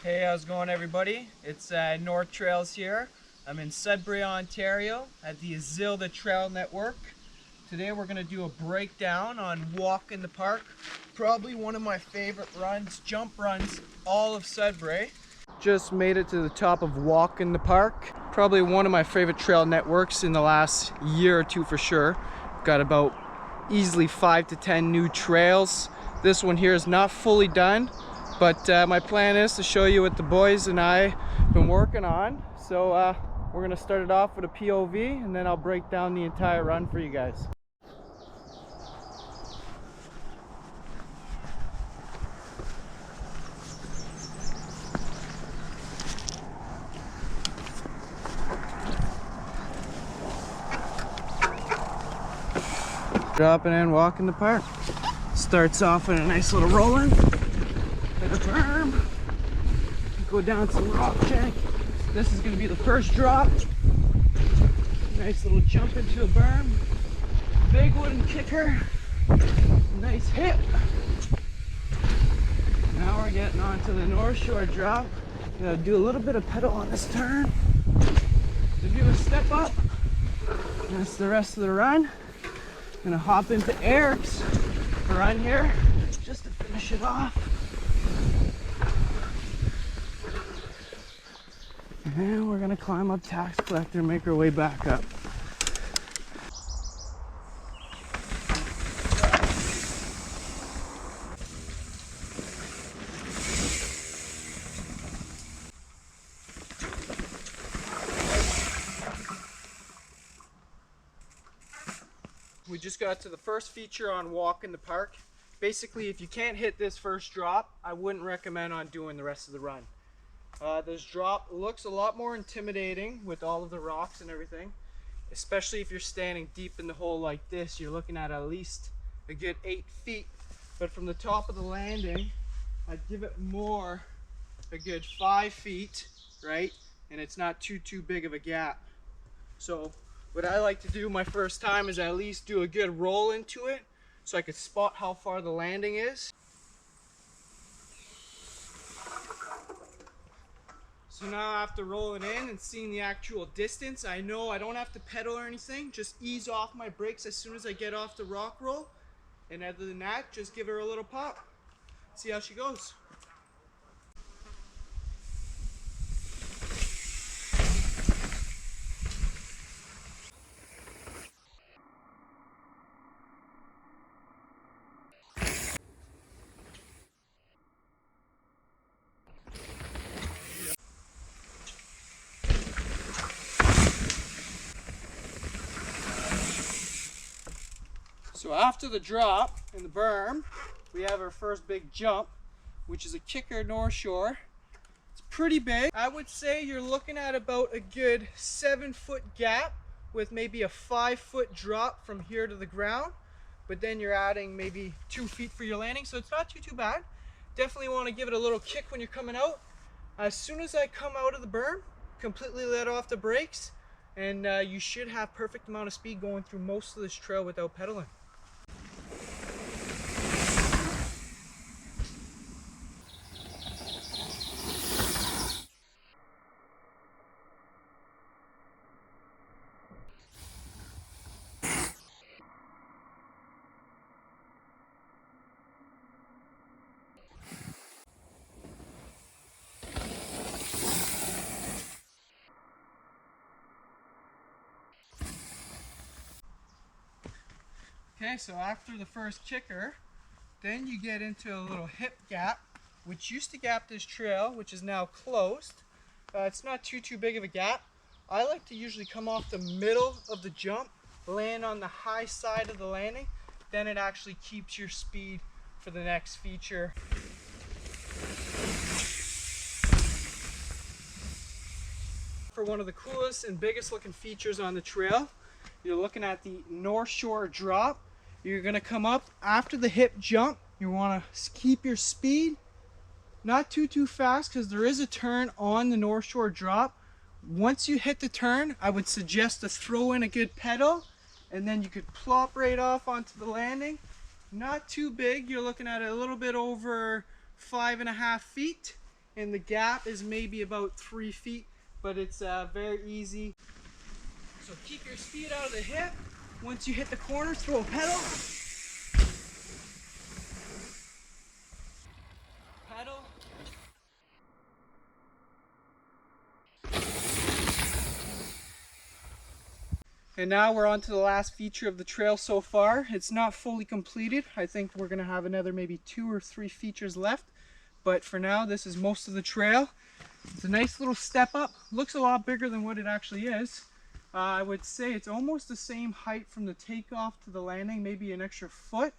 Hey, how's it going, everybody? It's North Trails here. I'm in Sudbury, Ontario at the Azilda Trail Network. Today we're going to do a breakdown on Walk in the Park. Probably one of my favorite runs, jump runs, all of Sudbury. Just made it to the top of Walk in the Park. Probably one of my favorite trail networks in the last year or two for sure. Got about easily 5 to 10 new trails. This one here is not fully done. But my plan is to show you what the boys and I have been working on. So we're gonna start it off with a POV and then I'll break down the entire run for you guys. Dropping in, Walk in the Park. Starts off in a nice little rolling. At a berm. Go down some rock check. This is going to be the first drop. Nice little jump into a berm. Big wooden kicker. Nice hip. Now we're getting onto the North Shore drop. Gotta do a little bit of pedal on this turn. To do a step up. That's the rest of the run. Gonna hop into Eric's run here just to finish it off. And we're gonna climb up Tax Collector and make our way back up. We just got to the first feature on Walk in the Park. Basically, if you can't hit this first drop, I wouldn't recommend on doing the rest of the run. This drop looks a lot more intimidating with all of the rocks and everything, especially if you're standing deep in the hole like this. You're looking at least a good 8 feet, but from the top of the landing I'd give it more a good 5 feet, right? And it's not too big of a gap. So what I like to do my first time is at least do a good roll into it so I could spot how far the landing is. So now after rolling in and seeing the actual distance, I know I don't have to pedal or anything. Just ease off my brakes as soon as I get off the rock roll. And other than that, just give her a little pop. See how she goes. So after the drop in the berm, we have our first big jump, which is a kicker North Shore. It's pretty big. I would say you're looking at about a good 7-foot gap with maybe a 5-foot drop from here to the ground. But then you're adding maybe 2 feet for your landing, so it's not too bad. Definitely want to give it a little kick when you're coming out. As soon as I come out of the berm, completely let off the brakes, and you should have perfect amount of speed going through most of this trail without pedaling. Okay, so after the first kicker, then you get into a little hip gap, which used to gap this trail, which is now closed. It's not too big of a gap. I like to usually come off the middle of the jump, land on the high side of the landing, then it actually keeps your speed for the next feature. For one of the coolest and biggest looking features on the trail, you're looking at the North Shore drop. You're going to come up after the hip jump. You want to keep your speed not too fast because there is a turn on the North Shore drop. Once you hit the turn, I would suggest to throw in a good pedal and then you could plop right off onto the landing. Not too big. You're looking at a little bit over 5.5 feet, and the gap is maybe about 3 feet, but it's very easy. So keep your speed out of the hip. Once you hit the corner, throw a pedal. Pedal. And now we're on to the last feature of the trail so far. It's not fully completed. I think we're gonna have another maybe 2 or 3 features left. But for now, this is most of the trail. It's a nice little step up. Looks a lot bigger than what it actually is. I would say it's almost the same height from the takeoff to the landing, maybe an extra foot.